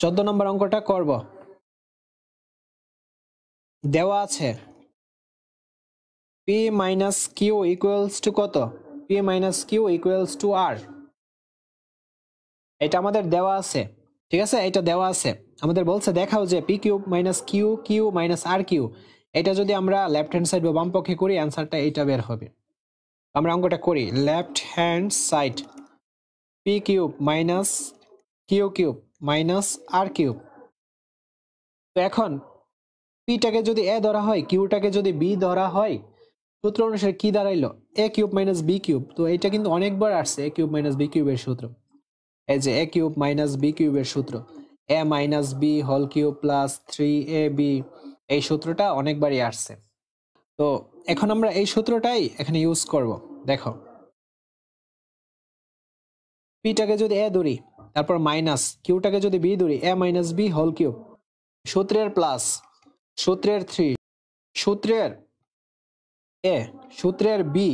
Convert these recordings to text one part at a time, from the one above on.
14 নম্বর অঙ্কটা করব। দেওয়া আছে p minus q equals to কত? p minus q equals to r. এটা আমাদের দেওয়া আছে, ঠিক আছে? এটা দেওয়া আছে, আমাদের বলছে দেখাও যে p cube minus q q minus r q, এটা যদি আমরা লেফট হ্যান্ড সাইড বা বাম পক্ষে করি অ্যান্সারটা এইটা বের হবে। আমরা অঙ্কটা করি। Left hand side p cube minus q cube minus আর কিউব। তো এখন পিটাকে যদি এ ধরা হয়, কিউটাকে যদি বি ধরা হয়, সূত্র অনুসারে কি দাঁড়াইলো? এ কিউব মাইনাস বি কিউব। তো এটা কিন্তু অনেকবার আসছে, এ কিউব মাইনাস বি কিউবের সূত্র। এই যে এ কিউব মাইনাস বি কিউবের সূত্র, A minus B whole cube plus 3ab, এই সূত্রটা অনেকবারই আসছে। তো এখন আমরা এই সূত্রটাই এখানে ইউজ করব। দেখো, পিটাকে যদি এ ধরি, তারপর মাইনাস কিউটাকে যদি বি ধরি, এ মাইনাস বি হোল কিউব, সূত্রের প্লাস, সূত্রের 3, সূত্রের এ, সূত্রের বি,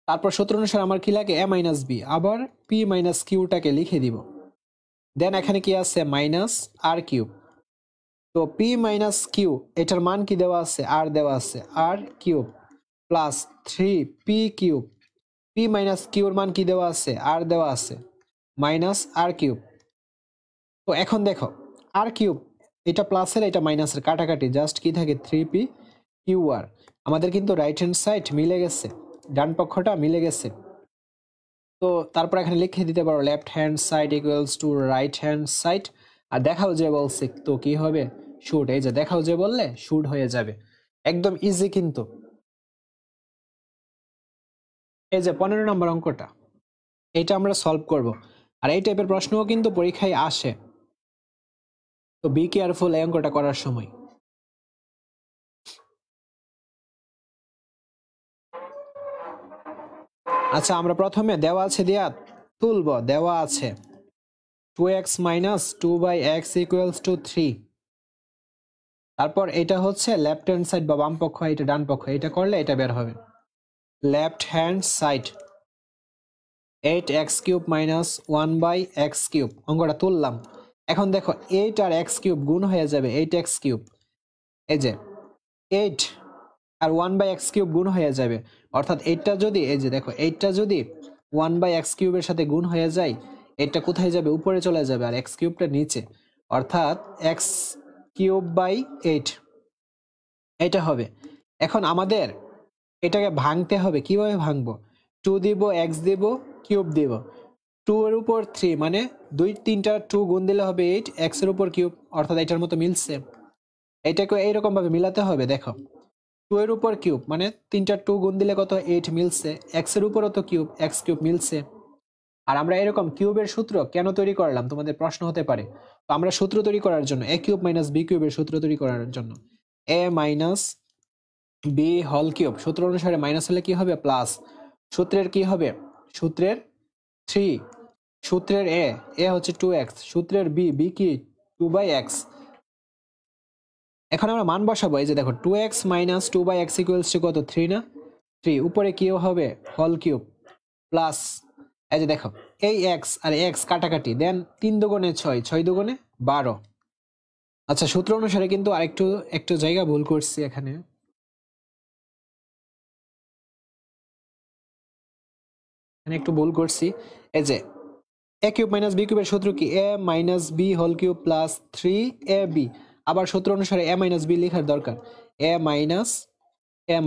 তারপর সূত্র অনুসারে আমার কি লাগে? এ মাইনাস বি, আবার পি মাইনাস কিউটাকে লিখে দিব। দেন এখানে কি আছে? মাইনাস আর কিউব। তো পি মাইনাস কিউ, এটার মান কি দেওয়া আছে? আর দেওয়া আছে, R cube plus 3p cube, P minus কিউর মান কি দেওয়া আছে? আর দেওয়া আছে, মাইনাস আর কিউব। তো এখন দেখো, আর কিউব, এটা প্লাসের এটা মাইনাসের কাটাকাটি, জাস্ট কি থাকে? 3p Q R. আমাদের কিন্তু রাইট হ্যান্ড সাইড মিলে গেছে, ডান পক্ষটা মিলে গেছে। তো তারপর এখানে লিখে দিতে পারো left hand side equals to right hand side. আর দেখাও যে বলছে, তো কি হবে? শুড। এই যে দেখাও যে বললে শুড হয়ে যাবে, একদম ইজি কিন্তু। এই যে 15 নম্বর অঙ্কটা, এটা আমরা সলভ করব। আর এই টাইপের প্রশ্নও কিন্তু পরীক্ষায় আসে, তো বি কেয়ারফুল এই অঙ্কটা করার সময়। আচ্ছা, আমরা প্রথমে দেওয়া আছে দিয়া তুলব। দেওয়া আছে 2x minus 2/x equals to 3। তারপর এটা হচ্ছে লেফট হ্যান্ড সাইড বা বাম পক্ষ, এটা ডান পক্ষ, এটা করলে এটা বের হবে। Left hand side 8x cube minus 1/x cube, অঙ্কটা তুললাম। এখন দেখো 8 আর x কিউব গুণ হয়ে যাবে 8x কিউব। এই যে 8 আর 1/x কিউব গুণ হয়ে যাবে, অর্থাৎ এইটা যদি, এই যে দেখো, এইটা যদি 1/x কিউবের সাথে গুণ হয়ে যায়, এটা কোথায় যাবে? উপরে চলে যাবে, আর x কিউবটা নিচে, অর্থাৎ x কিউব বাই 8 এটা হবে। এখন আমাদের এটাকে ভাঙতে হবে। কিভাবে ভাঙবো? 2 দিব, x দিব, কিউব দিব, 2 এর উপর 3, মানে 2-3টা 2 গুণ দিলে হবে 8, x এর উপর কিউব, অর্থাৎ এটার মতো মিলছে। এটাকে এইরকম ভাবে মিলাতে হবে। দেখো, 2 এর উপর কিউব, মানে 3টা 2 গুণ দিলে কত? 8 মিলছে। x এর উপরও তো কিউব, x কিউব মিলছে। আর আমরা এরকম কিউবের সূত্র কেন তৈরি করলাম, তোমাদের প্রশ্ন হতে পারে। তো আমরা সূত্র তৈরি করার জন্য, a কিউব মাইনাস b কিউবের সূত্র তৈরি করার জন্য, a minus b whole cube, সূত্র অনুসারে মাইনাস হলে কি হবে? প্লাস। সূত্রের কি হবে? সূত্রের 3, সূত্রের a হচ্ছে 2x, সূত্রের b কি? 2/x। এখন আমরা মান বসাবো। এই যে দেখো, 2x minus 2/x equals to কত? 3 না? 3 উপরে কি হবে? হোল কিউব প্লাস, এই যে দেখো, এই x আর x কাটাকাটি, দেন 3 দুগুণে 6, 6 দুগুণে 12। আচ্ছা, সূত্র অনুসারে কিন্তু আরেকটু একটু জায়গা ভুল করছি এখানে। একটু ভুল করছি। এই যে a কিউব মাইনাস b কিউবের সূত্র কি? a minus b whole cube plus 3ab। আবার সূত্র অনুসারে a মাইনাস b লেখার দরকার, a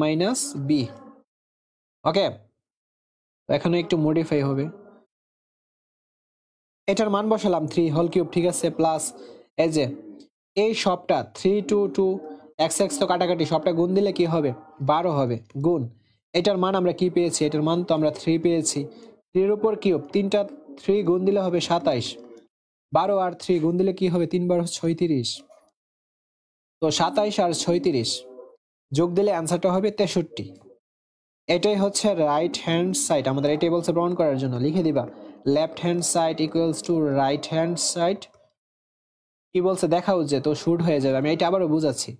মাইনাস b। ওকে, এখানে একটু মডিফাই হবে। এটার মান বসালাম 3 হোল কিউব, ঠিক আছে, প্লাস এই যে এই সবটা 3 2 2 x x তো কাটাকাটি, সবটা গুণ দিলে কি হবে? 12 হবে, গুণ। এটার মান আমরা কি পেয়েছি? এটার মান তো আমরা 3 পেয়েছি। 3 এর উপর কিউব, 3টা 3 গুণ দিলে হবে 27, 12 আর 3 গুণ দিলে কি হবে? 3 বার 36। তো 27 আর 36 যোগ দিলে অ্যান্সারটা হবে 63। এটাই হচ্ছে রাইট হ্যান্ড সাইড। আমাদের এই টেবলসে প্রমাণ করার জন্য লিখে দিবা left hand side equals to right hand side. কি বলছে দেখাও যে, তো শুড হয়ে যাবে। আমি এটা আবারও বুঝাচ্ছি।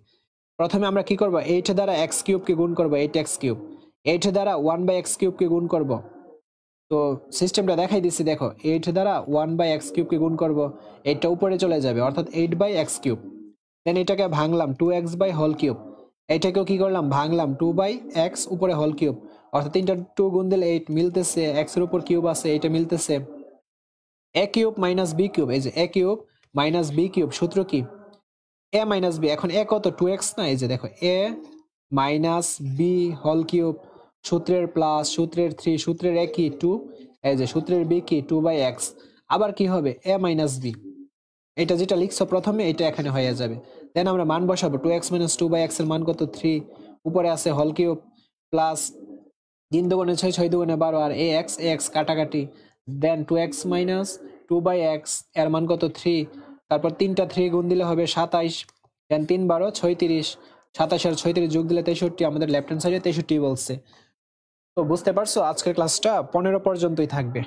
প্রথমে আমরা কি করব? 8 দ্বারা x কিউব কে গুণ করব, 8x কিউব। 8 দ্বারা 1/x কিউব কে গুণ করব, তো সিস্টেমটা দেখাই দিচ্ছি, দেখো 8 দ্বারা 1/x কিউবকে গুণ করব, এটা উপরে চলে যাবে অর্থাৎ 8/x কিউব। দেন এটাকে ভাঙলাম 2x বাই হোল কিউব, এটাকেও কি করলাম ভাঙলাম 2/x উপরে হোল কিউব, অর্থাৎ 3টা 2 গুণ দিলে 8 মিলতেছে, x এর উপর কিউব আছে এটা মিলতেছে। a cube minus b cube, এই যে a cube minus b cube সূত্র কি a মাইনাস b, এখন a কত 2x না, এই যে দেখো a minus b whole cube, সূত্রের প্লাস সূত্রের 3 সূত্রের a কি 2, এই যে সূত্রের b কি 2/x, আবার কি হবে a মাইনাস b, এটা যেটা লিখছো প্রথমে এটা এখানে হয়ে যাবে। দেন আমরা মান বসাবো 2x মাইনাস 2/x এর মান কত 3, উপরে আছে হোল কিউব প্লাস 3 দুগুণে 6 6 দুগুণে 12 আর ax কাটাকাটি, দেন 2x মাইনাস 2/x এর মান কত 3, তারপর 3টা 3 গুণ দিলে হবে 27, দেন 3 12 36, 27 আর 36 যোগ দিলে 63, আমাদের লেফট হ্যান্ড সাইডে 63 বলছে। তো বুঝতে পারছো আজকের ক্লাসটা 15 পর্যন্তই থাকবে।